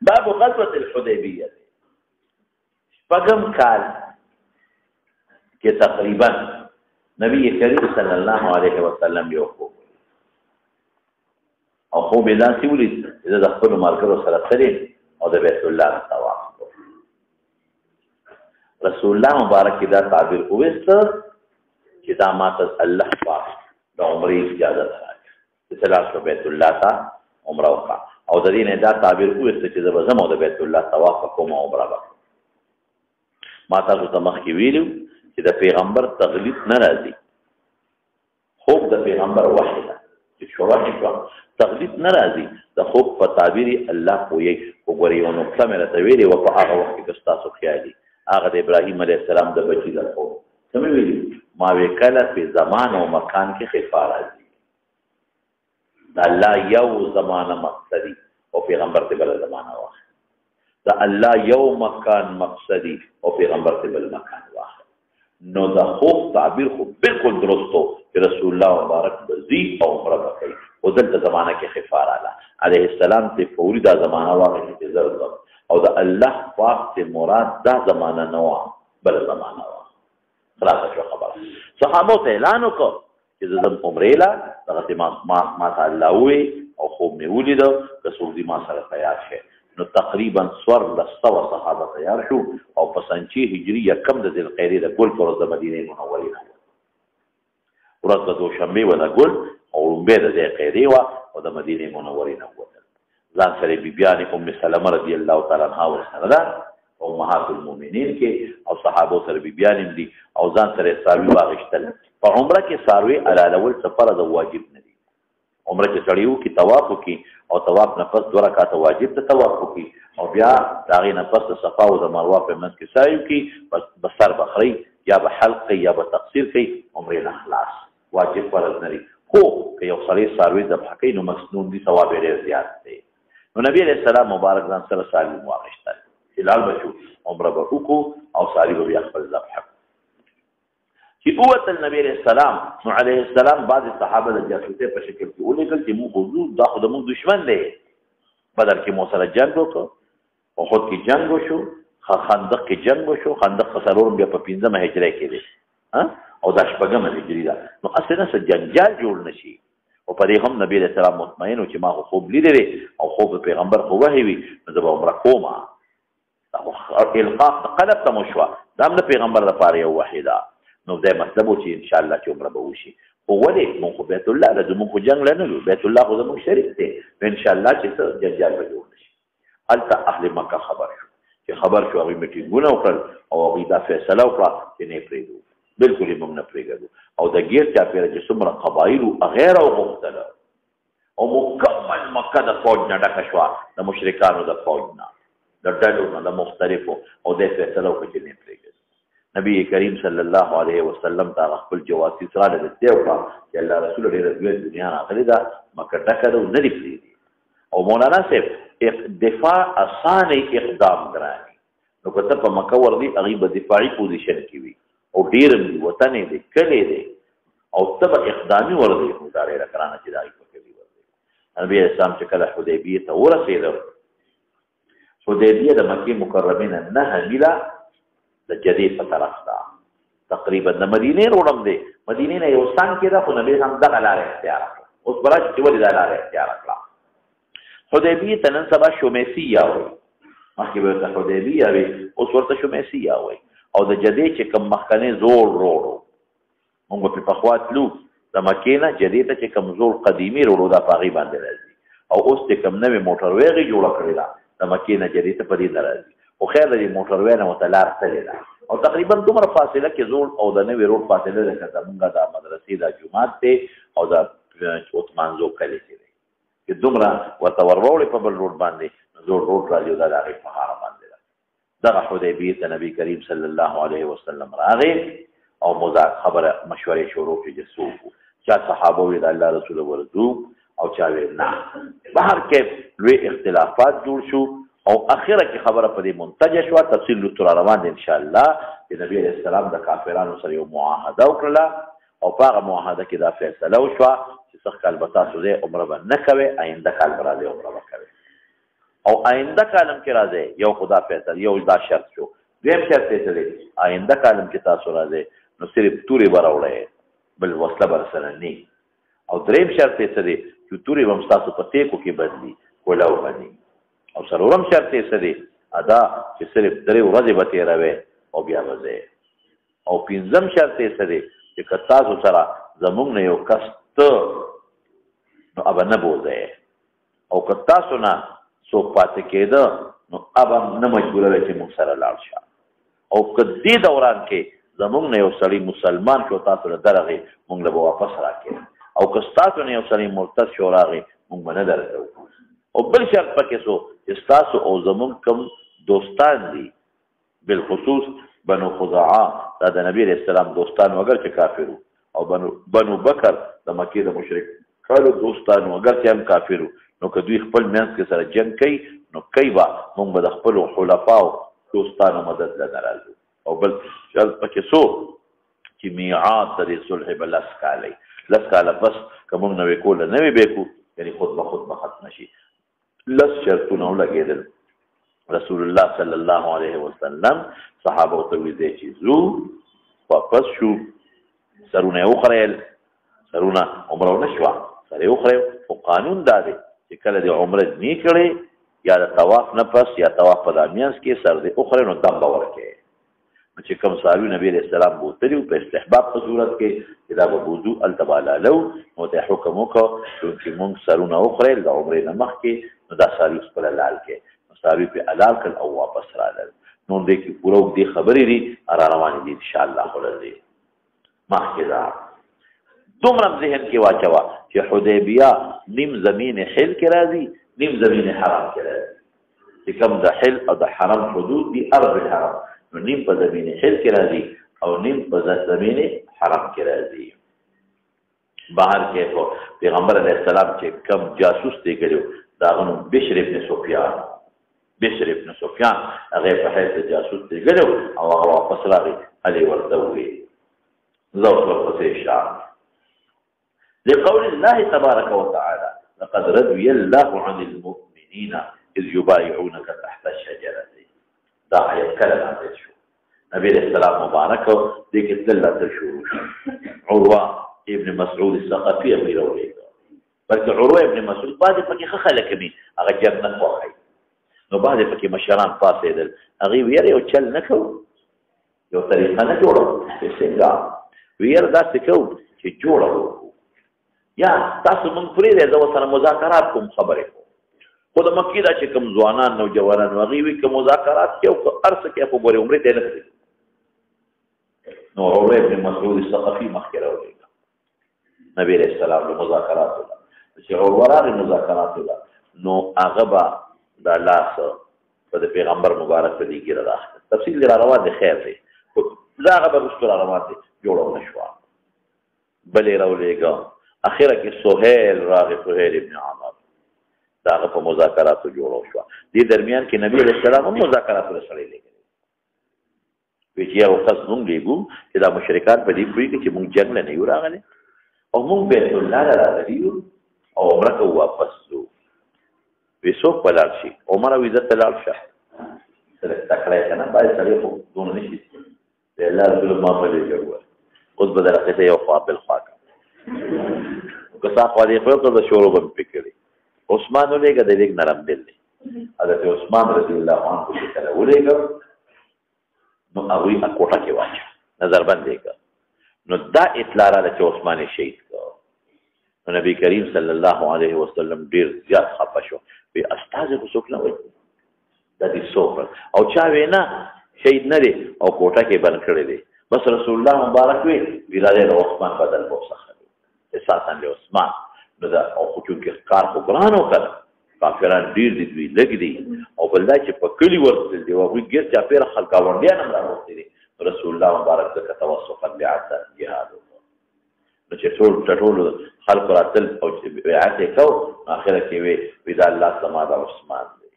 باب غزوة الحدیبیہ شپږم کال کې تقریبا نبی کریم صلی الله علیه وسلم یو خوب او خوب یې داسې ولید چې د خپلو ملګرو سره تللی او د بیت الله طواف رسول الله مبارک دا تعبیر وویسته چې دا ماته الله پاک د عمرې اجازه راکړه چې تلاړ شو بیت الله ته عمره وکړه او د دې نه دا تعبیر وویسته چې زه به ځم او د بیت الله طواف کوم او عمره وکړم ما تاسو ته مخکې ویلو چې د پیغمبر تغلیط نه راځي خوب د پیغمبر وحی ده چې شروع شو تغلیط نه راځي د خوب په تعبیر الله پوهیږي وګورئ یو نقطه مې راته ویلې وه په هغه وخت کې ستاسو خیالي هغه د ابراهیم علیه السلام د بچي د خوب څه مې ویلي ما وی کله په زمان او مکان کې خفا راځي د الله یو زمانه مقصدي او پیغمبر ته بل زمانه واخلي د الله یو مکان مقصدي او پیغمبر ته بل مکان واخلي نو د خوب تعبیر خو بالکل درستو چې رسول الله مبارک بزی او عمره وکړي او دلته زمانه کې خفا رااله علیه السلام ته فوري دا زمانه واخلي چې ضرورت او د الله پاک ته مراد دا زمانه نه وه بل زمانه وه خلاصه شو خبره صحابو ته اعلان وکړ چې زه ځم عمرې له دغسې ما ته الله ووی او خوب مې ولیده که څوک دي ما سره تیار شي نو تقریبا 1400 صحابه تیار شو او په سنچي هجري یکم د ذوالقعدې د ګل پر ورځ د مدینې منورې نه ورځ د دوشنبې وه د ګل او لومبۍ د ذوالقعدې وه او د مدینې منورې نه ووتل ځان سره بیبیانې ام سلمه رضی الله تعالی عنها ورسره ده او امهات المؤمنین کې او صحابو سره بیبیانې دي او ځان سره څاروي واخیستل په عمره کې څاروي حلالول څه فرض او واجب نه دي عمره کې سړی وکړي طواف وکړي او طواف نه پس 2 رکعاته واجب ته طواف وکړي او بیا د هغې نه پس د صفا او د مروه په منځ کې سعی وکړي به سر به خرئ یا به حلق کوي یا به تقصیر کوي عمرې نه خلاص واجب فرض نه دي خو که یو سړی څاروي ذبح کوي نو مسنون دي ثواب یې ډېر زیات دی نو نبی علیه السلام مبارک ځان سره څاروي واخیستل چې لاړ به شو عمره به وکړو او څاروي به بیا خپل ذبح چې ووتل نبی علیه السلام نو علیه السلام بعضې صحابه د جاسوسۍ په شکل کې ولیکل چې موږ حضور دا خو د موږ دشمن دی بدر کې مو سره جنګ وکړو احد کې جنګ وشو خندق کې جنګ وشو خندق څلورم بیا په 15مه هجرۍ کې دی او دا 8مه هجري ده نو هسې نه څه جنجال جوړ نه شي او په دې هم نبی علیه السلام مطمئن و چې ما خو خوب لیدلی دی او خوب د پیغمبر خو وحی وي نو زه به عمره کومه القاق د قلب ته مو شوه دا هم د پیغمبر لپاره یو وحی ده نو دا مطلب و چې انشاءالله چې عمره به وشي خو ولې مونږ خو بیت الله ده زمونږ خو جنګ له نه وي بیت الله خو زمونږ شریک دی نو انشاءالله چې څه جنجال به جوړ نه شي هلته اهل مکه خبر شو چې خبر شو هغوی میټینګونه وکړل او هغوی دا فیصله وکړه چې نه یې پرېږدو بلکل یې موږ نه پرېږدو او د ګیر چاپېره چې څومره قبایل وو هغې راوغوښتله او مکمل مکه د فوج نه ډکه شوه د مشرکانو د فوج نه د ډلو نه د مختلفو او دې فیصله وکړه چې نه یې پرېږدو نبی کریم صلی الله علیه وسلم ته خپل جواسیس را لګېدی وکړه چې الله رسول ډېره لویه دنیا راغلې ده مکه ډکه ده او نه دې پرېږدي او مولانا صاحب دفاع اسانه اقدام ګراني نو که ته په مکه ورځې هغوی به دفاعي پوزیشن کې وي او ډېر دي وطن یې دی کلی دی او ته به اقدامي ورځې نو دا ډېره ګرانه چې د هغوی په کلي ورځې نبي علیه السلام چې کله حدیبیې ته ورسېده حدیبیه د مکې مکرمې نه 9 میله د جدې په طرف ده تقریبا د مدینې روډم دی مدینې نه یو څنګ کې ده خو نبي هم دغه لاره اختیار کړه اوس به راشي چې ولې دا لاره اختیار کړه حدیبیې ته نن سبا شمیسیه وایي مخکې به ورته حدیبیه وي اوس ورته شمیسیه وایي او د جدې چې کوم مخکنی زوړ روډ و موږ به پرې پخوا تلو د مکې نه جدې ته چې کوم زوړ قدیمي روډ و دا په هغې باندې راځي او اوس چې کوم نوې موټروی هغې جوړه کړې ده د مکې نه جدې ته په دې نه راځي خو خیر د دې موټروی نه ورته لار تلې ده او تقریبا دومره فاصله کې زوړ او د نوې روډ فاصله ده که زمونږ د مدرسې دا جومات دی او دا عثمان زو کلی کې دی چې دومره ورته ورواوړې په بل روډ باندې زوړ روډ راځي دا د هغې په غاړه باندې دغه حدیبیې ته نبی کریم صلی الله علیه وسلم راغی او خبره مشورې شروع کړي چې څوک چا صحابه وي د الله رسول ورځو او چا وی نه بهر کې لوی اختلافات جوړ شو او اخره کې خبره په دې منتج شوه تفصیل تر روان دي ان شاء الله چې نبی علیہ السلام د کافرانو سره یو معاهده وکړه او په هغه معاهده کې دا فیصله وشوه چې څه کال به تاسو دې عمره به نه کوئ آینده کال به راځئ عمره به کوئ او آینده کالم کې راځئ یو خدا فیصله یو دا شرط شو دویم شرط یې څه دی آینده کالم کې تاسو راځئ نو صرف تورې به راوړئ بل وسله به سره نه او دریم شرط یې څه دی چې تورې به هم ستاسو په تیکو کې بدلي کولاو باندې او څلورم شرط یې څه دی ادا چې صرف 3 ورځې به تېروئ او بیا به ځئ او پنځم شرط یې څه دی چې که تاسو سره زموږ نه یو کس ته نو ابه نه بوځئ او که تاسو نه څوک پاتې کېده نو ابه نه مجبوروئ چې موږ سره لاړ شه او که دې دوران کې زمونږ نه یو سړی مسلمان شو تاسو له درغې مونږ له به واپس راکړي او که ستاسو نه یو سړی مرتد شو راغی مونږ به نه درکوو او بل شرط پکې څو چې ستاسو او زمونږ کوم دوستان دي بالخصوص بنو خزاعه دا د نبی علیہ السلام دوستان اگر چې کافرو او بنو بکر د مکې د مشرکانو دوستان اگر چې هم کافرو نو که دوی خپل منځ کې سره جنګ کوي نو کوي به مونږ به د خپلو خلفاو دوستانو مدد له نه راځو او بل شرط پکې څو چې میعاد د دې صلح به 10 کاله 10 کاله بس که موږ نوې کوله نوې بیکو یعنی خود به ختم شي 10 شرطونه ولګېدل رسول الله صلی الله علیه وسلم صحابه ته ویل چې زو واپس شو سرونه وخریل سرونه عمره نشوه سره وخریل او قانون دا دی چې کله د عمره نه کړي یا د طواف نه پس یا طواف په دامینس کې سر دې وخریل نو دم به ورکړي چې کوم صحابي نبی علیہ السلام بوتلی په استحباب په صورت کې چې دا به وضو التبالا لو نو ته حکم وکړو چې موږ سرونه وخریل د عمرې نه مخکې نو دا صحابي خپل لال کې نو صحابي په حلال کړ او واپس راغل نو دې کې پوره دې خبرې دي را روانې دي ان شاء الله ولري مخکې دا دومره ذهن کې واچوا چې حدیبیه نیم زمین حل کې راځي نیم زمین حرام کې راځي چې کوم د حل او د حرم حدود دي ارض الحرم نو نیم په زمین حل کې راځي او نیم په زمین حرم کې راځي بهر کې خو پیغمبر علیه السلام چې کم جاسوس دی کړو دا غنو بشر ابن سفیان هغه په حیث جاسوس دی کړو او هغه واپس راغی علي ورته وی زو ورپسې شام لقول الله تبارك وتعالى لقد رضي الله عن المؤمنين إذ يبايعونك تحت الشجرة دا آیت کله نازل شو نبی علیہ السلام مبارک دې کې دلته شروع شو عروه ابن مسعود الثقفي امیر اولیګا بلکې عروه ابن مسعود بعد پکې خلک می هغه جنت واخی نو بعد پکې مشران پاسېدل هغه ویل یو چل نکو یو طریقه نه جوړو څنګه ویل دا څه کو چې جوړو یا تاسو مونږ پرې دې زو سره مذاکرات کوم خبره خو د مکې دا چې کوم ځوانان نوجوانان هغوی وي که مذاکرات کوي او که هر څه کوي خو ګورې عمرې ته نه ځي نو عروه ابن مسعود الثقفي مخکې راولېږه نبي علیه السلام له مذاکراتو له چې عروه راغی مذاکراتو له نو هغه به دا لاس په د پیغمبر مبارک په دې کې راخته تفصیل را روان دی خیر دی دا هغه به وروسته را روان دی جوړه ونه شوه بلې راولېږه اخره کې سهیل راغی سهیل ابن عمر دا هغه په مذاکراتو جوړو شو دې درمیان کې نبی علیہ السلام هم مذاکراتو سره لګي چې یو کس مونږ لیږو چې دا مشرکان په دې پوهېږي چې مونږ جنګ نه یو راغلي او مونږ بیت الله ته راغلي یو او عمره ته واپس ځو وی څوک به لاړ شي عمر او عزت ته لاړ شه سره تکړه که نه باید سړی خو دونه نه شي د الله رسول ما په دې جوړ اوس به در اخته یو خوا بل خوا که که خوا دې خو ته د شورو به مې فکرې عثمان ولېږه د لیک نرم دل دی حضرت عثمان رضی الله عنه چې کله ولېږه نو هغوی کوټه کې واچو نظربند یې کړ نو دا اطلاع راغله چې عثمان یې شهید کړ نو نبی کریم صلی الله علیه وسلم ډېر زیات خفه شو وی استازی خو څوک نه وایي دا دې څوک او چا وی نه شهید نه دی او کوټه کې بند کړی دی بس رسول الله مبارک وی دا د عثمان بدل به وسخه اساسا له عثمان نو دا او خو چې کار خو ګران وکړه کافران ډیر دي دوی لږ دي او بل دا چې په کلي ورتل دي او هغوی ګیر چاپېره خلک ګاونډیان هم راوستي دي رسول الله مبارک ځکه توسفا بیعت جهاد وکړو نو چې ټولو خلکو راتل او بیعت یې کو اخره کې وی دا الله زما د عثمان دی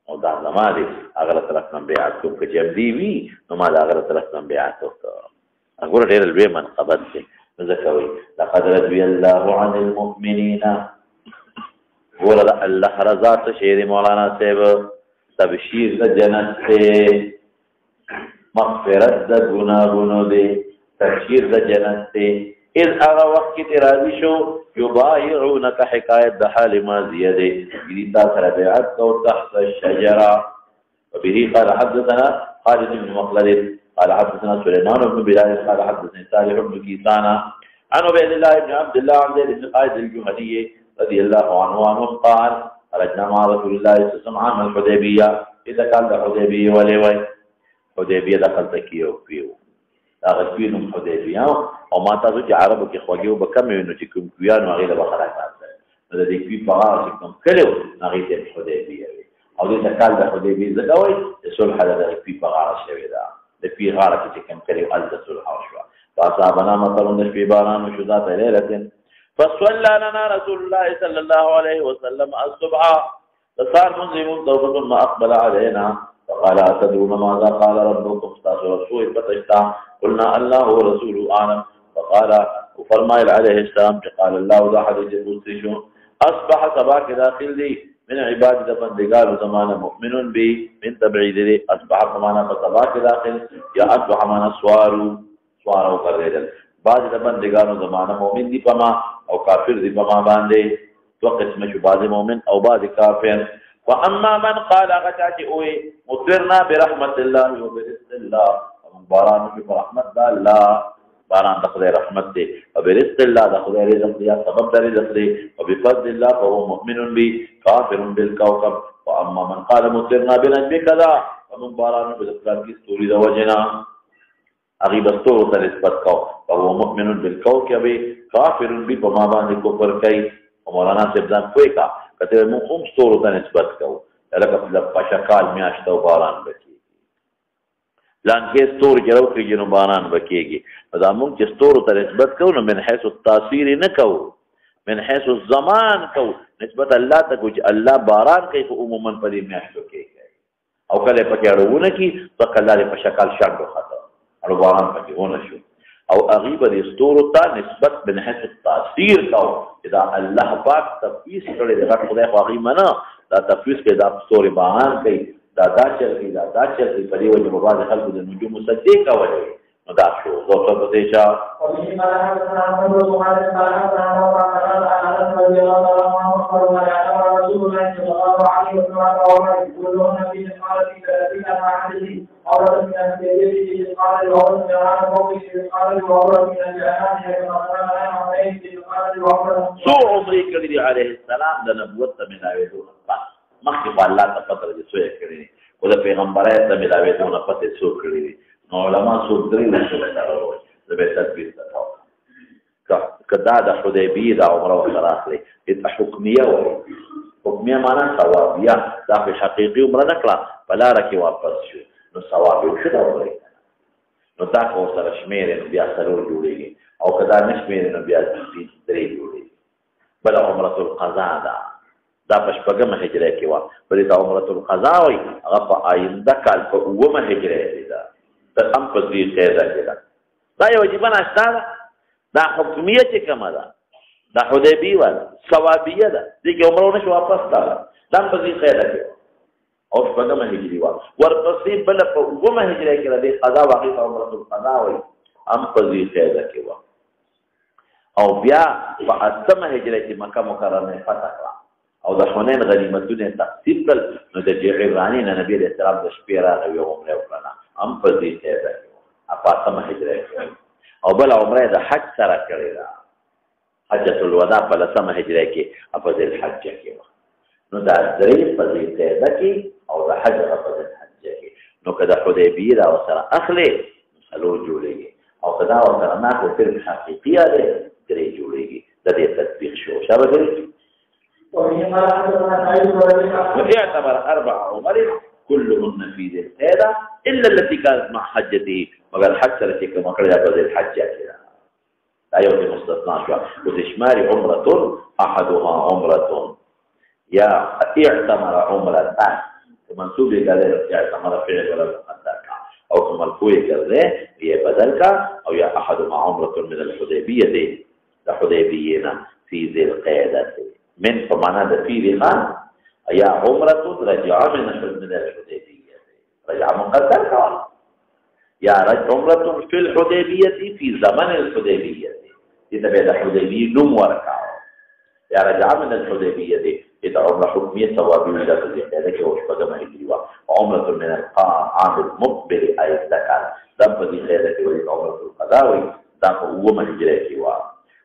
او دا زما دی هغه له طرف نه بیعت کوم که جمدي وي نو ما د هغه له طرف نه بیعت وکړو هغه ډېر لوی منقبت دی نو ځکه وایي لقد رضي الله عن المؤمنين ګوره د الله رضا څه شی دی مولانا صاحب تبشیر د جنت دی مغفرت د ګناهونو دی تبشیر د جنت دی اذ هغه وخت کې راضي شو یبایعونک حکایت د حال ماضیه دی دې تا سره بیعت کو تحت الشجره وبه قال حدثنا خالد بن مخلد قال حدثنا سليمان بن بلال قال حدثنا صالح بن كيسان عن عبيد الله بن عبد الله عن زيد بن قائد الجهني رضي الله عنه قال خرجنا مع رسول الله صلى الله عليه وسلم عام الحديبيه اذا كان الحديبيه ولوي حدیبیه دخلته کیو پیو دا غوینم حدیبیه او ما تاسو چې عربو کې خوږیو به کم وینو چې کوم کویانو هغه له بخره کاته نو د دې کوي په هغه چې کوم کړو هغه ته حدیبیه او دې تکال د حدیبیه زګوي چې صلح د کوي په هغه شوی دا د کوي غاره چې کوم کړو ال صلح او شوا فاصابنا مثلا د شپې باران شو ذات ليله فصلى لنا رسول الله صلى الله عليه وسلم الصبح فصار منذ توبه ما اقبل علينا فقال أتدرون ماذا قال ربكم استاذ رسول فتشتا قلنا الله ورسوله أعلم فقال وفرمائل عليه السلام قال الله ذا حديث قدسي أصبح سباك داخل لي من عبادة بندقال زمان مؤمن بي من تبعيد لي أصبح زمانا فسباك داخل يا أصبح من سوارو كريدل بعد بندقال زمان مؤمن دي بما أو كافر دي بما باندي وقسم شو بعض مؤمن أو بعض كافر واما من قال غتاتي اوي مطرنا برحمه الله وبرزق الله باران برحمت الله باران دخل رحمت دي وبرزق الله دخل رزق دي سبب رزق دي وبفضل الله فهو مؤمن بي كافر بالكوكب واما من قال مطرنا بنجم كذا ومن باران بالاسلام کی ستوري د وجنا اغي بستور ته نسبت کو فهو مؤمن بالكوكب كافر بي بما باندې کفر کوي مولانا سبزان کوي کا کته مو هم ستورو ته نسبت کوو لکه په پشکال میاشتو باران بکیږي لانکه ستور جوړ کړي نو باران بکیږي دا موږ چې ستورو ته نسبت کوو نو من حيث التاثير نه کوو من حيث الزمان کوو نسبت الله ته کوي الله باران کوي عموما په دې میاشتو کې او کله پکې اړونه کی په کله په شکل شاندو خاطر اړو باران پکې ونه شو او اغیب د ستورو ته نسبت من حيث التاثير کو دا الله پاک تفویض کړي دا خدای خو غي منه دا تفویض کې دا ستوري بهان کوي دا چل کوي دا چل کوي په دې وجه په بعض خلکو د نجوم مصدق کوي نو دا شو دوه په دې چا سو عمرې کړي دي عليه السلام د نبوت ته ملاوېدو مخکې به الله ته پته لري څه یې کړي دي خو د پیغمبرۍ ته ملاوېدو نه پته څو کړي دي نو علما څو درې وسو سره وایي د به تدبیر ته که دا د حدیبیې د عمره ورسره اخلي حکمیه وایي حکمیه معنا ثوابیه دا په حقیقي عمره نه کړه په لاره کې واپس شو نو ثواب یې ښه ډول نو دا که ورسره شمېرې نو بیا څلور جوړېږي او که دا نه شمېرې نو بیا درې جوړېږي بله عمرة القضا ده دا په شپږمه هجرۍ کې وه په دې ته عمرة القضا وایي هغه په آینده کال په اوومه هجرۍ کې ده تر هم په ذی قعده کې ده دا یو عجیبه ناشته ده دا حکمیه چې کومه ده دا حدیبیه والا ثوابیه ده دې کې عمره ونه شو واپس ده دا هم په ذی قعده کې او شپږمه هجري وه ورپسې بله په اوومه هجرۍ کې د دې قضا واقع ته عمرة القضا وایي هم په ذی قعده کې وه او بیا په اتمه هجرۍ کې مکه مکرمه فتح کړه او د حنین غنیمتونه تقسیم کړل نو د جعراني نه نبی علیه السلام د شپې راغی او عمره وکړه هم په ذی قعده کې وه په اتمه هجرۍ کې او بله عمره د حج سره کړې ده حجة الوداع په لسمه هجرۍ کې په ذی الحجه کې وه نو دا درې په ذی قعده کې او د حج په ذی الحجه کې نو که د حدیبیې دا ورسره اخلي څلور جوړېږي او که دا ورسره نه اخلي صرف حقیقیه دی درې جوړېږي د دې تطبیق شو شابه واعتبر 4 عمر كلهن في ذي القعدة إلا التي كانت مع حجته مگر حج سره چې کوم کړی دا په الحج کې دا یو مستثنا شو وتشمال عمرة أحدها عمرة يا اعتمر عمرة منصوب قال اعتمر فعل ولا مقدر او مرفوع قال هي بدل کا او يا احدهما عمرة من الحديبية الحديبيين في ذي القعدة من فمعنى ده في ذي يا عمرة رجع من الحديبية رجع مقدر قال يا عمرة في الحديبية في زمن الحديبية يتبع الحديبية نم وركع يا رجع من الحديبية إذا عمرة حكمية ثوابي ولا تزيد ذلك هو شبه ما يجري عمرة من العام المقبل أي ذكر دم ذي خيرك ولد عمرة القضاوي دم هو ما يجري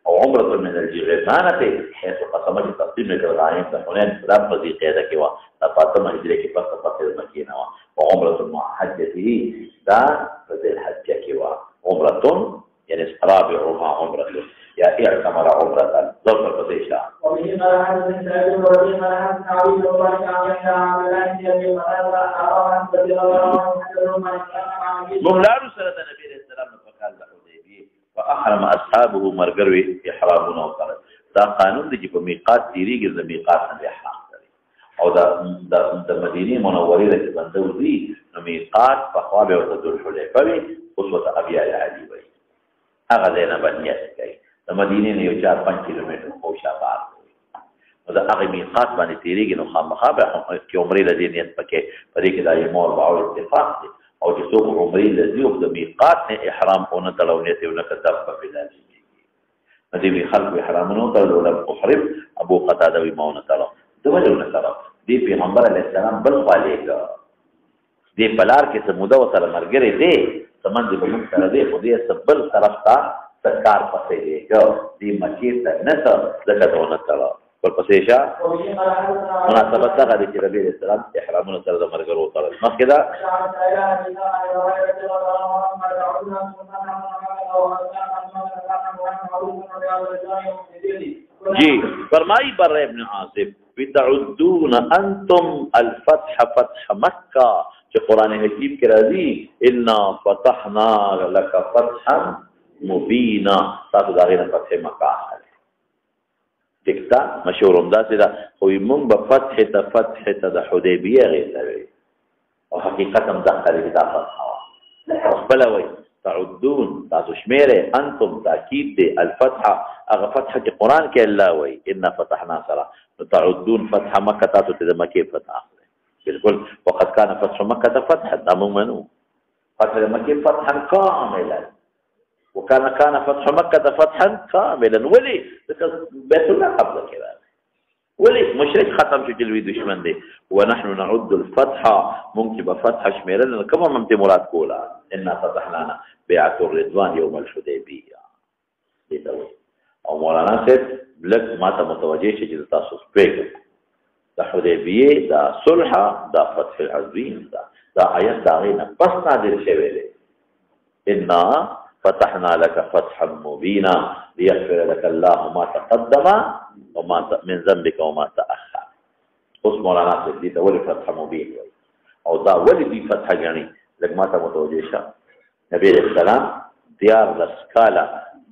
أو عمرة من الجيرانة حيث قسمت تقسيم الغنائم حنين دم ذي خيرك فاطمة يجري بس المكينة وعمرة مع حجته دا ذي الحجة عمرة يعني رابع مع عمرة يا اعتمر عمرة ظفر فضيشة وبهما حدث سعيد وبهما حدث عبد الله عن يحيى مهلان سنة النبي عليه السلام فقال له حديبية وأحرم أصحابه مرقروي إحرامون وقرد دا قانون دي په میقات تیریږي د میقات نه احرام کوي او د مدینه منوره کې بندو دي نو میقات په خوا به ورته ذل حلیفه وي اوس ورته ابي علي وي هغه نه باندې کوي د مدینه نه یو 4-5 کیلومتر خو شابه نو دا هغه میقات باندې تیریږي نو خامخا به کې عمرې لدی نیت پکې پدې کې دا یو مور باور اتفاق دي او چې څوک عمرې لدی او د میقات نه احرام اون تلو نیت یو نه کتاب په بلاد دي وی خلق احرامونو تلو له محرم ابو قتاده وی مون تلو دغه نه تلو دی پیغمبر علی السلام بل خالق دی بلار کې سموده وسره مرګره دی سمند به موږ سره دی خو دې سبل طرف ته سرکار پسې دی دی مکه ته نه څه دغه ونه تلو والپسې شا مناسبت څنګه دي چې نبی رسول الله احرامونه سره د مرګ ورو تړل مخکې دا جی فرمائی بر ابن عاصم بتعدون انتم الفتح فتح مکہ چې قران حکیم کې راځي ان فتحنا لك فتحا مبینا تاسو دا غیر فتح مکہ دکتا مشهور هم داسې ده خو موږ به فتح ته د حدیبیه غیږوي او حقیقت هم دقه دی دا فتح خپله وایي تعدون تاسو شمیره انتم تاکید دی الفتح هغه فتح چې قرآن کې الله وایي انا فتحنا سره تعدون فتح مکه تاسو ته د مکې فتح بالکل وقد كان فتح مکه فتحا دا موږ منو فتح مکې فتحا کاملا وكان فتح مكة فتحا كاملا ولي بيت الله قبل كذا ولي مشرك ختم شو جلوي دشمن دي ونحن نعد الفتح ممكن فتح شميرا كما ممتي مراد كولا إنا فتحنا بيعة الرضوان يوم الحديبية او مولانا سيد لك ما متوجه شيء تاسوس بيك دا حديبية دا صلح دا فتح العظيم دا آيات دا غينا بس نادر شويلي إنا فتحنا لك فتحا مبينا ليغفر لك الله ما تقدم وما من ذنبك وما تأخر اس مولانا سے دی ولي فتح مبين او دا ولي دی فتح غني لك ما متوجه شه نبی علیہ السلام دیار لسکالا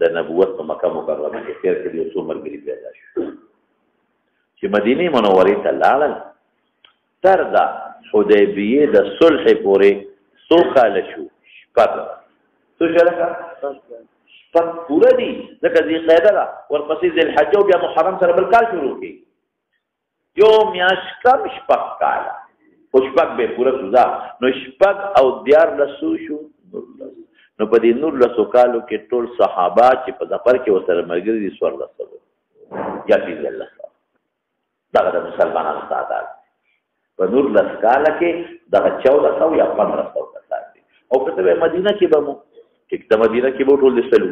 د نبوت په مکه مکرمه کې تیر کړي او څومره ګری پیدا شو چې مدینه منوره ته لاړل تر دا حدیبیه د صلح پورې سو کال شو شپږ تو شرکا شپږ پورا دي ځکه ذی قاعده ده ورپسې ذل حج او بیا محرم سره بل کال شروع کی یو میاش کم شپږ کال او شپږ به پورا سوزا نو شپږ او دیار لسو شو نو په دې نور لسو کالو کې ټول صحابه چې په ظفر کې وسره مرګري دي سور لسو یا فی الله دا د مسلمانانو ساده په نور لس کال کې دا 1400 یا 1500 کسان دي او کته مدینه کې به مو چې د مدینه کې به ټول لسلو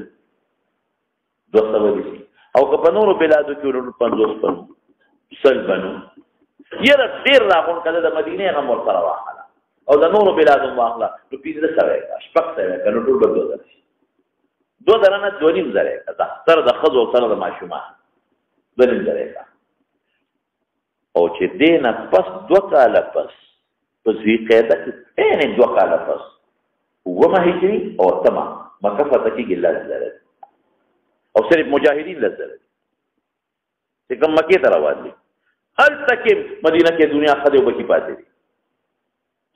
200 دي او که په نورو بلادو کې ورو 500 پنو سل بنو یره ډیر راغون کله د مدینه هغه مور سره واخله او د نورو بلادو واخله نو پیډه سره شپږ سره کنه ټول بدل شي 2 درنه 2.5 زره کړه سره د ښځو سره د ماشومان 2.5 زره کړه او چې دې نه پس 2 کاله پس په ذی قعده کې یعنې 2 کاله پس 9 هجري او 8 مکه فتح کېږي 10 زره او صرف مجاهدین 10 زره چې کوم مکې ته روان دي هلته کې مدینه کې دنیا ښځې او بچي پاتې دي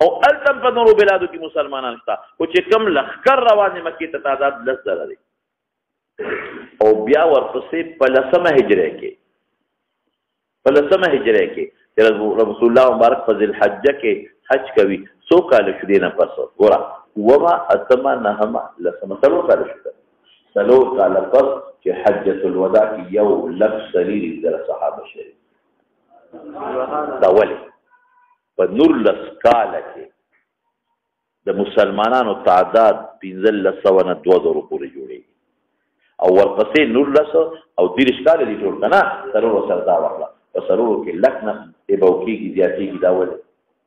او هلته په نورو بلادو کې مسلمانان شته خو چې کوم لښکر روان دي مکې ته تعداد 10 زره دی او بیا ورپسې په 10مه هجري کې چې رسول الله مبارک په ذی الحجه کې حج کوي 100 کال شو دی نه پس ګوره 9 8 9 10 څلور کال شو څلور کال پس چې حجۃ الوداع کې یو لک سلیری در صحابه شریف دا ولې په 19 کال کې د مسلمانانو تعداد 1500 نه 2000 پورې جوړېږي او ورپسې 19 او 30 کال دي ټول کنه ضرور سردا وکړه په سرورو کې لک نه ایبوکیږي زیاتېږي دا ولې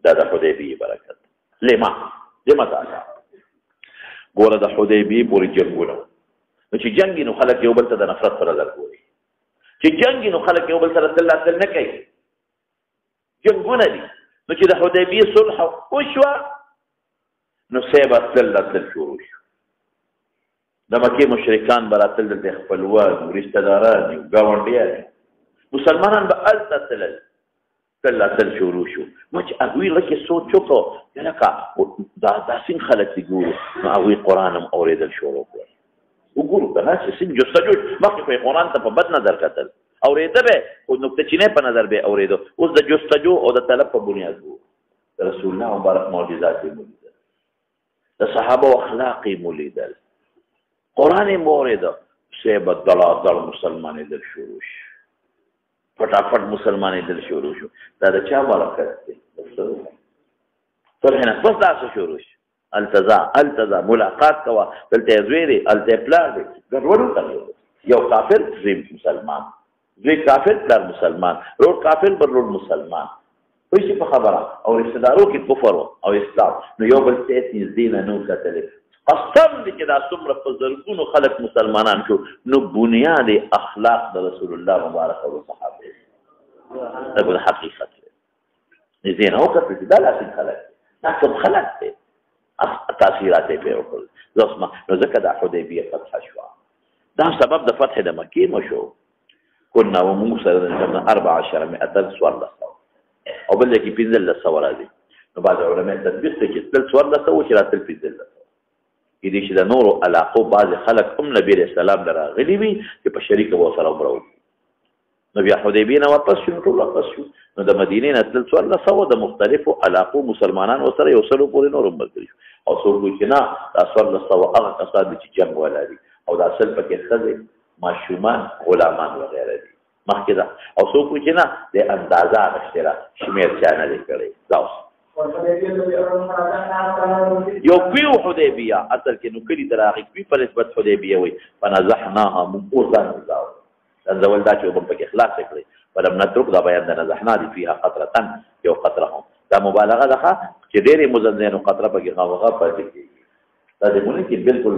دا د حدیبیې برکت لما تعالی ګوره د حدیبیې پورې جنګونه نو چې جنګي نو خلک یو بل ته د نفرت په نظر ګوري چې جنګي نو خلک یو بل سره تل نه کوي جنګونه دي نو چې د حدیبیې صلح وشوه نو سیبه تل شروع شو د مکې مشرکان به راتل د خپلوان رشته داران یو ګاونډیان مسلمانان به هلته تلل تل شروع شو نو چې هغوی لکه سوچ وکړو لکه دا څنګه خلک دي ګورو نو هغوی قرآن هم اورېدل شروع کړل وګورو که نه چې څنګه جستجو مخکې خو یې قرآن ته په بد نظر کتل اورېده به خو نکته چینی په نظر به اورېده اوس د جستجو او د طلب په بنیاد و د رسول الله مبارک معجزات یې ولیدل د صحابه اخلاق یې ولیدل قرآن یې واورېده صیبه دل مسلمانېدل شروع شو فټافټ مسلمانېدل شروع شو دا د چا برکت دی صلح نه پس دا څه شروع شو التزا ملاقات کوه دلته یې زوی دی هلته یې پلار دی ګډوډ وکړو یو کافر زوی مسلمان زوی کافر پلار مسلمان رور کافر بل رور مسلمان پوه شي په خبره او رشته دارو کې کفر او اسلام نو یو بل ته نږدې نه نو کتلې قسم دې چې دا څومره په زرګونو خلک مسلمانان شو نو بنیاد اخلاق د رسول الله مبارک او صحابه دا په حقیقت دی زین او کته دا لاسي خلک دا کوم خلک دي تاثیرات یې په وکړل زما نو ځکه د حدیبیه فتح شو دا سبب د فتح د مکې مشو كنا وموسى 14 مئة سوار او بل کې 15 راځي نو بعض علماء تطبیق ته چې تل سوار لسو چې راتل 15 کې دي چې د نورو علاقو بعض خلک نبی رسول الله راغلي وي چې په شریک وو سره عمره نو بیا حدیبیه نه واپس شو ټول واپس شو نو د مدینې نه تل سوار لسو د مختلفو علاقو مسلمانان سره یو سلو پورې نور ملګری او څوک چې نه دا سوار لسو هغه کسان چې جنگ ولري او دا اصل پکې څه ماشومان غلامان وغیره دي مخکې دا او څوک چې نه د اندازه غشتره شمیر چا نه دی کړی دا یو پیو حدیبیه اصل کې نو کلی دراغي پی په نسبت حدیبیه وي فنزحناها من قرزان زاو انزول دا چې وبم پکې اخلاص کړی ولم نترك دا بیان د نزحنا دي فيها قطره یو قطره دا مبالغه ده چې ډېرې مزنه قطره پکې غاوغه پاتې کیږي دا دې مونږ کې بالکل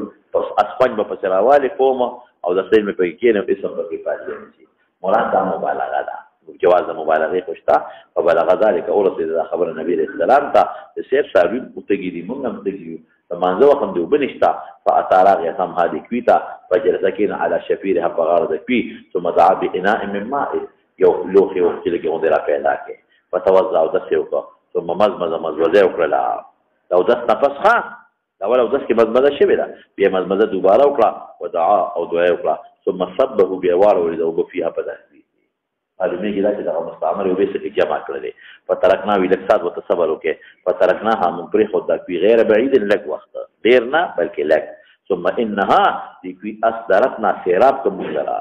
اسپنج په سراواله کوم او د سیم په کې نه اسم پکې پاتې شي مراد دا مبالغه ده جواز مبالغه خوشتا فبلغ ذلك اورث خبر نبی رسول الله ته سیر صاحب متګی موږ هم تګیو فمانځه وخت دی وبنشتا فاتاراغ يسم هذه كويتا فجلسكين على شفيرها فغارد فيه ثم دعا بإناء من ماء يو لوخي وقت لكي غندرا پیدا کې فتوضع ودسه ثم مزمزه وکړه لو دس نفس خان دا ولو دس کې مزمزه شوی دا بیا مزمزه دوباره وکړه ودعا او دعا وکړه ثم صبه بيوار ولذو فيها بداسي معلومه کې دا چې دا مستعمر یو به څه جمع کړل فترکنا ویلکسات وتصبر وکي فترکناها من طريق الدكوي غير بعيد لك وقت ديرنا بلکې لك ثم انها دي اصدرتنا سيراب كمزرا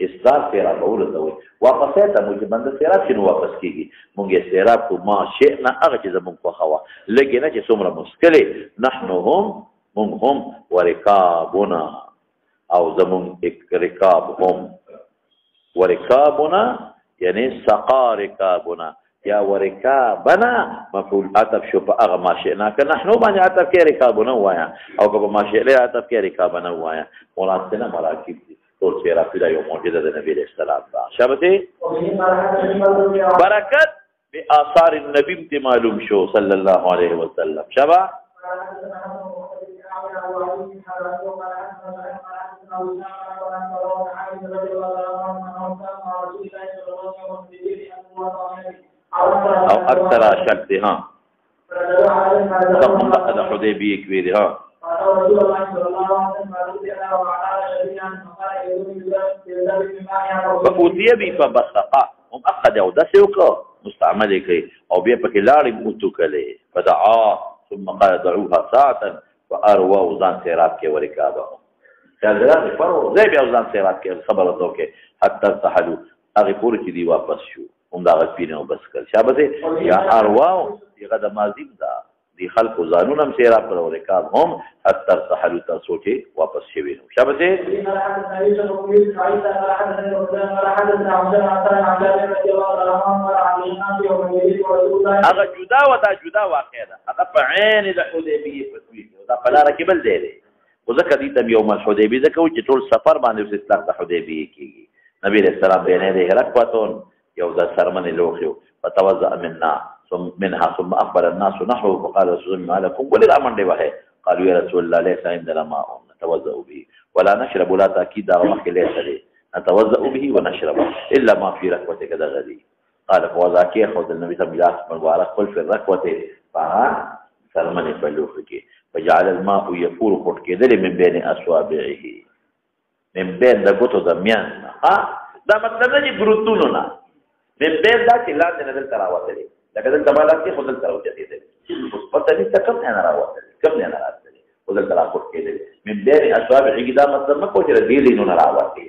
استار سيراب اورته واپس ته موږ باندې سيراب شنو واپس کیږي موږ سيراب کو ما شئنا هغه چې زموږ خو خوا لکه نه چې څومره مشکله نحنو هم ورکابنا او زمون رکاب هم ورکابنا یعنی سقا رکابنا يا وركابنا مفعول عطف شو فأغ ما شئنا كنحن ما عطف كي ركابنا ويا أو كما ما شئنا عطف كي ركابنا ويا مراتنا مراكب طول سيرا في يوم موجودة النبي عليه السلام شابتي بركات بآثار النبي انت معلوم شو صلى الله عليه وسلم شبا أو أكثر شكتها ثم أخذ حديبية كبيرة فأوتي بي فبصقا هم أخذوا دسوكا مستعمل كي أو بيبك لاري موتو كلي فدعا ثم قال دعوها ساعة فأروا وزان سيرات كي وركابهم كذلك فروا زي بيوزان سيرات كي خبرتو كي حتى ارتحلوا أغي پوري دي واپس شو هم دا غفينه وبس كل شابته يا أروا يغدا مازيم دا دي خلق زانون هم سيرات پر وركابهم حتى ارتحلوا تنسوكي واپس شوينو شابته اغا جدا ودا جدا واقع ده اغا فعين دا حديبيه فتويل دا فلا ركبل دي وذكر دي تم يوم الحديبيه ذكر چې ټول سفر باندې استطلاق د حدیبیه کیږي نبی رسول الله بین یده رکبتون یو د سرمن لوخيو فتوضأ منها ثم اخبر الناس نحو فقال رسول الله ما لكم ولذا من وهي قالوا يا رسول الله ليس عندنا ماء نتوضأ به ولا نشرب لا تاكيد وحك ليس لي نتوضأ به ونشرب الا ما في ركبه كذا غدي قال فوذاك ياخذ النبي صلى الله عليه وسلم مبارك قل في الركبه فها سرمن فلوخك فجعل الماء يفور خط كده من بين اصابعه من بين دغتو دمیان دا مطلب نه چې ګروتونو نه من بين دا چې لاندې نظر تراوته لکه دلته بالا کې خپل تراوته دي پته دې کم نه راوته کم نه راوته خپل تراوته کېده من بين اصابعه دا مطلب نه کوي چې دې نه راوته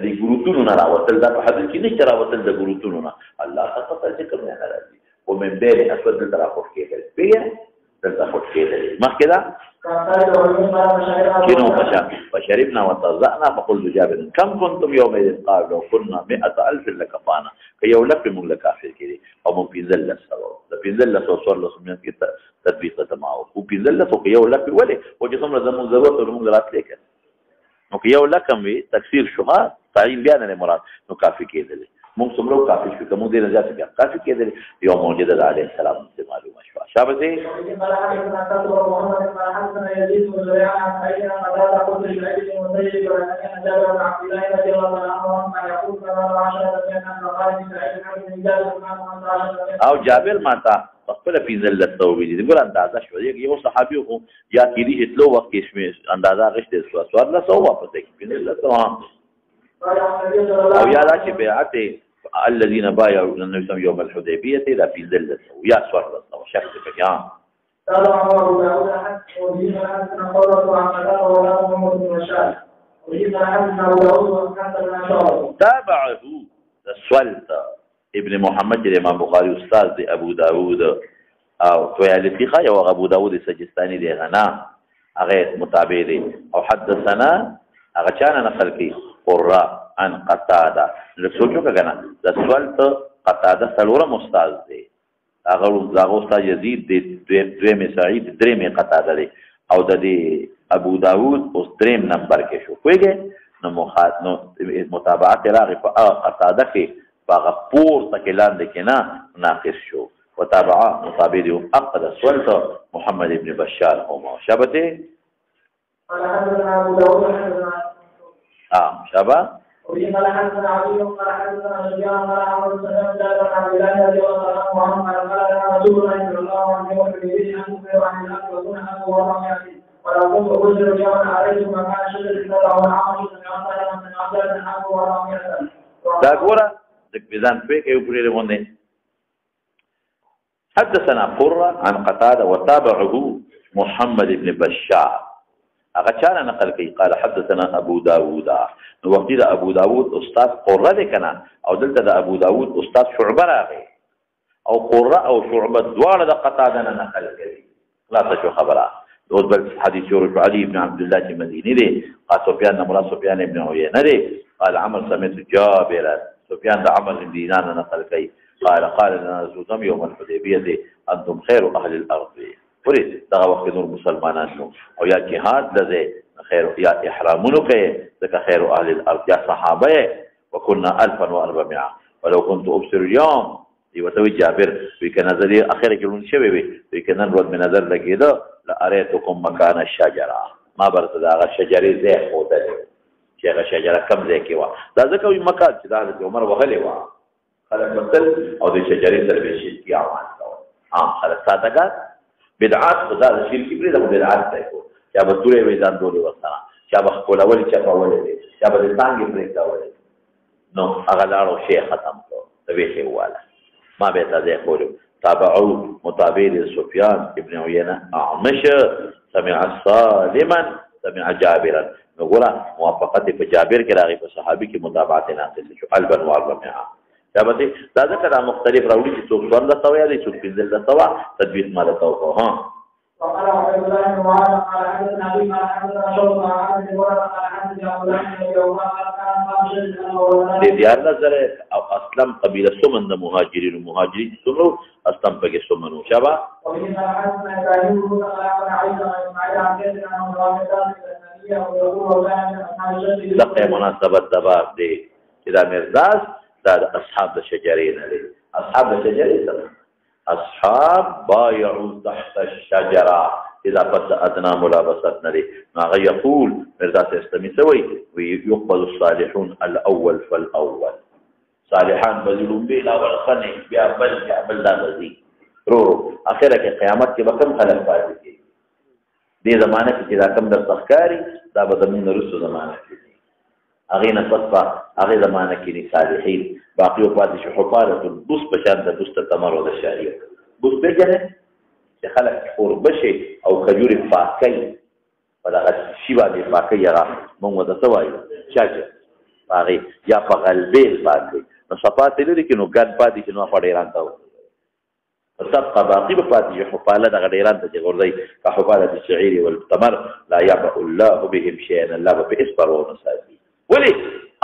دې ګروتونو نه راوته دا په حدیث کې نه تراوته د ګروتونو نه الله تعالی چې کم نه راځي او من بين اصابعه تراوته کېده بیا دلته خط کېده مخکې دا كنوا فشربنا وتوضأنا فقلت جابر كم كنتم يومئذ قال لو كنا 100,000 لكفانا كيو لك من لكافر كده او من في ذله سوا في ذله صور له من تطبيق تمام وفي ذله كيو لك ولي وجسم زمون ضرورت له غلط لك نو كيو لك مي تكسير شها تعين بيان المراد نو كافي كده مونږ څومره کافي شو کوم دې رضا څخه کافي کېدل یو موجوده د عليه السلام څخه معلومه شو شابه او جابر ماته خپل پیزل لته وی دي ګور اندازه شو یو صحابي خو یا کېدی چې لو وخت کې شمه اندازه غشته سوار له سو واپس کې پیزل لته او یا دا چې بیعت الذين بايعوا النبي صلى يوم الحديبيه لا في ذله ويا صور الله شخص فكان تابعه السولت ابن محمد الامام بخاري استاذ ابو داود او تويالتي خا او ابو داود السجستاني دي غنا هغه متابع دي او حدثنا هغه چانه نقل کی قراء عن قتاده لسوچو کنا د سوالت قتاده سلوره استاد دی هغه استاد یزید د دویم سعید دریم قتاده دی او د ابو داود اوس دریم نمبر کې شو کویږي نو متابعت راغی په قتاده کې هغه پور تکلان د کنا ناقص شو وتابع مطابق دی اقد سوالت محمد ابن بشار او ما شابته شابه قال حدثنا علي قال حدثنا سفيان قال عمرو بن سلمة جابر عن عبد الله رضي الله عنه قال رسول الله صلى الله عليه وسلم ان تخبر عن الله وكن انه ورميات ولا كنت ابشر يوما عليكم ما كان شد الكتاب والعمل من عبد الله ورميات دا ګوره د بيزان په کې یو پرې باندې حدثنا قرة عن قتادة وتابعه محمد بن بشار اغچانا نقل کی قال حدثنا ابو داود نو وقتی دا ابو داود استاد قرة دی کنا او دلته دا ابو داود استاد شعبه راغی او قرة او شعبه دوار دا قتادة نقل کی لا تشو خبره دوز بل حدیث یورج علی بن عبد الله مدینی دی قال سفیان نمرا سفیان ابن عیینه دی قال عمر سمعت جابر سفیان دا عمر بن دینار نقل کی قال لنا رسول يوم الحديبية أنتم خير أهل الأرض ولې دغه وخت نور مسلمانان نو او یا جهاد لذي خير يا إحرامونو کې ذکر خير أهل الأرض يا صحابه وكنا 1400 ولو كنت أبصر اليوم وتوي جابر وكان نظري اخر كلون شوي وكان نرد من نظر لقيده لاريتكم مكان الشجره ما برت دا شجره زي خوده شيخ شجره كم زي كيوا دا ځکه مکان چې دا عمر وهلې وا خلک مثل او د شجره سره به شي کی اعمال عام خلک صادقات بدعات خدا د شرک کبري د بدعات ته کو یا به دوی وې ځان دوی وسره یا به کول اول چې په ولې یا به څنګه پرې کاوه نو هغه لارو شیخ ختم کو دوی واله ما بيت ذي يقول تابعوا متابعين سفيان ابن عيينة أعمش سمع سالما سمع جابرا نقول موافقتي في جابر كراغي في صحابي كي متابعة ناقص شو ألبا وأربعمائة جابتي هذا كلام مختلف راولي في سوق صور لسوا دي سوق بنزل لسوا تدبير ما لسوا ها وقال عبد الله بن معاذ قال حدثنا ابي قال حدثنا شعبة عن عبد الله قال حدثني عبد الله بن دي ديار نظر او اسلم قبيله سمن د مهاجرين سمرو اسلم بګه سمنو شابه لقي مناسبت دباب دي اذا مرزاز دا اصحاب الشجرين دي اصحاب الشجرين اصحاب بايعوا تحت الشجره اذا قد ادنى ملابسات ندي ما يقول مرزا اسلامي سوي ويقبل الصالحون الاول فالاول صالحان بذلون بلا والخني بیا بل دا بزي رو اخره کې قیامت کې بکم خلق پاتې دي دې زمانه کې دا کم د تخکاری دا به زمون رسو زمانه کې هغه نه صفه هغه زمانه کې صالحین باقي پاتې شو حفاظت البس بشان د بست تمرد الشریعه بس بجنه چې خلک قربشي او کجوري پاکي په دغه شی باندې پاکي را موږ د سوایو چاچه هغه یا په قلبې پاکي نو صفات لري کې نو ګډ پاتې چې نو په ډیران تاو صدقه باقي بپاتې حفاله دغه ډیران ته چې ورځي که حفاله الشعير والتمر لا يعبأ الله بهم شيئا الله بإصبر ونساتي ولي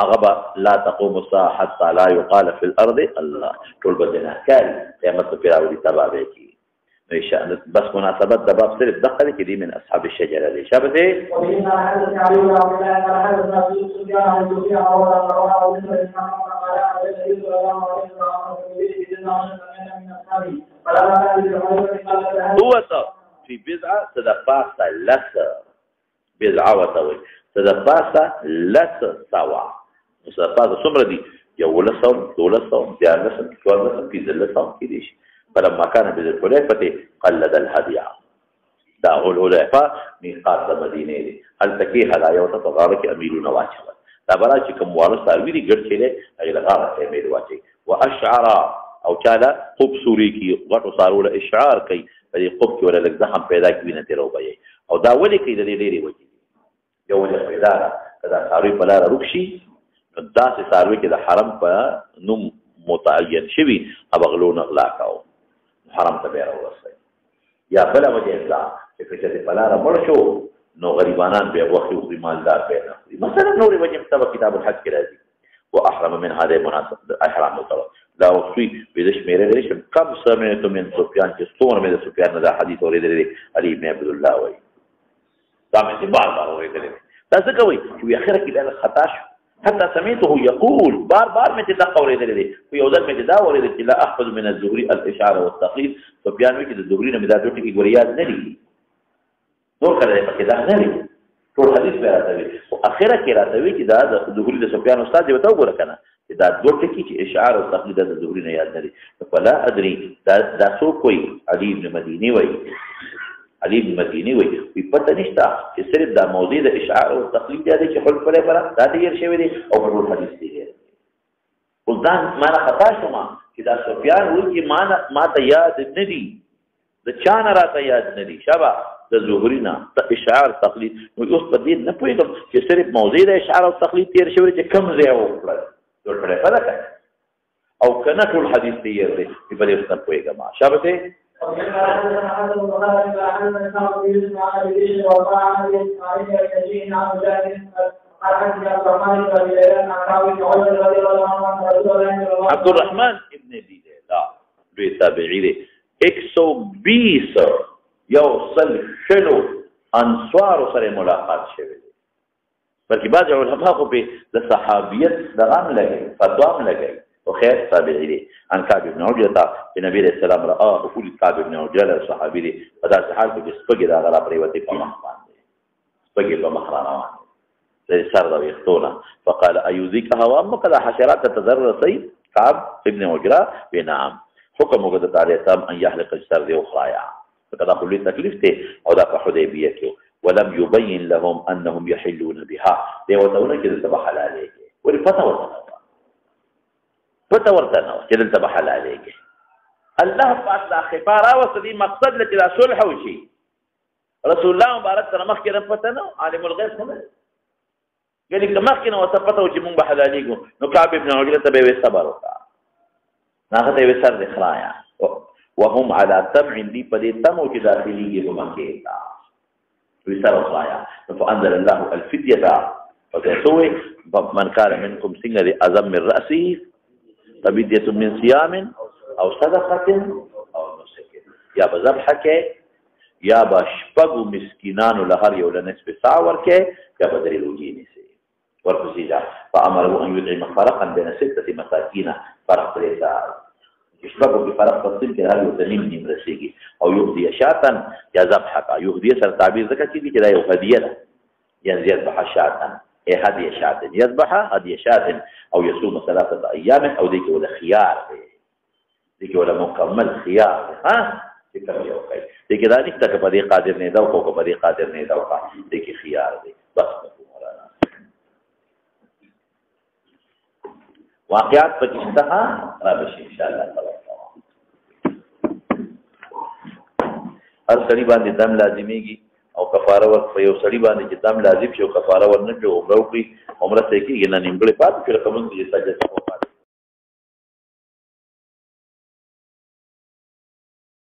أغبى لا تقوم الساعة حتى لا يقال في الأرض الله طول بدنا كان قيامة فراولي تبابيك بس مناسبات دباب صرف دخل كذي من أصحاب الشجرة اللي شابته هو في بضعة تدفعت لسه بضعة وطوي تدفعت لسه سوا تدفعت سمرة دي يولا صوم دولا صوم ديار لسه كوار لسه في ذل صوم كديش فلما كان بذل الحليفة قلد الهدي داغ الحليفة ميقات المدينة دي هل تكيها لا يوتطغارك أميل نواجه تابرا كم وارث ساويري قرد كده أغير غارة أميل واجه وأشعر أو كان قب سوريكي غطو صاروا لإشعار كي فدي قبك ولا لك زخم پیدا كوينة روبايا أو داولي كي دي ليري وجه يوجه پیدا كذا ساروي پلار ركشي داسي ساروي كده حرم پا نم متعين شوي أبغلون أغلاقاو حرم تبير ورسي يا بلا وجه إطلاع فكرة پلار مرشو نو غريبانان بي وخي وخي مالدار بينا مثلا نوري وجه متبع كتاب الحج كرازي وأحرم من هذا المناسب أحرام مطلع لا وصي بيدش ميري غريش كم سمعت من سفيان جسطون من سفيان هذا حديث وريد لي علي بن عبد الله وي سامعت بار وريد لي لا سكوي شو يخرك إلى الخطاش حتى سمعته يقول بار من تدقى وريد لي ويوزن من تدقى وريد لي لا أحفظ من الزهري الإشعار والتقليد سفيان ويكي الزهرين من ذات وقت ورياض نلي نور كذا فكذا نلي ټول حدیث به راځي او اخره کې راځي چې دا د ظهوري د سفیان استاد دی ته وګوره کنه چې دا دوه ټکي چې اشعار او تقلید د ظهوري نه یاد لري فلا ادري دا څو کوئی علي بن مديني وای علي بن مديني وای په پته نشته چې صرف دا موضوع د اشعار او تقلید دی چې خپل په لپاره دا تیر شوی دی او په ټول حدیث دی ولدان ما نه خطا شوم چې دا سفیان وایي چې ما ته یاد نه دی د چا نه راته یاد نه دی شابه د ظهورینا اشعار تقلید نو اوس په دې نه پوهیږم چې صرف موضوع د اشعار او تقلید تیر شوی چې کم ځای وکړل ټول په فرق او کنه ټول حدیث تیر دی په دې څه پوهیږم شابه ته عبد الرحمن ابن ابي لوی تابعی دی 120 یو سل شلو انصارو سره ملاقات شوی دی بلکې بعض علما خو په د صحابیت دغه هم لګوي فتوا هم لګوي خو خیر تابعي دی عن کعب بن عجرة چې نبي علیه السلام رآه ولید کعب بن عجرة صحابي دی په داسې حال کې چې سپږې د هغه راپرېوتې په مخ باندې سپږې په مخ را روان دی سر د ویښتونه فقال ایوذیک هوامک دا حشرات تتضرر رسي کعب ابن عجرة بنعم حکم وکړ د علیه السلام ان یحلق السر دی اخرایا فکدا خو لوی تکلیف دی او دا په حدیبیه کې ولم يبين لهم انهم يحلون بها دی ورته ونه چې دلته به حلالېږي ولې پته ورته نه چې دلته به حلالېږي الله پاک دا خفا راوسته دې مقصد له چې دا صلح وشي رسول الله مبارک سره مخکې نه پته نه عالم الغیب نه یعنې که مخکې نه ورته پته و چې مونږ به حلالېږو نو کعب ابن عجرة ته به یې صبر وکړه هغه ته یې سر دې خرایا وهم على تبع دي په دې تمو چې داخلېږي په مکې ته وي سر خرایا فانزل الله الفدیة فکسوي من كان منكم څنګه دې اعظم من رأسه ففدية من صيام او صدقة او نسك یا به ذبح کې یا به شپږو مسکینانو له هر یو له نصف ساع ورکې یا به درې روژې نیسي ورپسې ځه فامره ان يطعم فرقا بين 6 مساکین فرق درې ساعت شپږو کې فرق تفصیل کې هر یو ته نیم رسېږي او یهدي شاتا یا ذبح کا یهدي سره تعبیر ځکه چې دا یو هدیه ده یا يذبح شاتا هدي شات يذبح هدي شات او يصوم 3 ايام او ديك ولا خيار ديك ولا مكمل خيار ها ديك یو کوي ديك دا نشته که په دې قادر نه دا او په دې قادر نه دا ديك خيار دي بس مولانا واقعات پکې ته را بشي ان شاء الله تعالی هر سړي باندې دم لازميږي او کفاره ور په یو سړي باندې چې دم لازم شي او کفاره ور نه کوي عمره کوي عمره ته کېږي نه نیمګړې پاتې کړه کوم چې سجده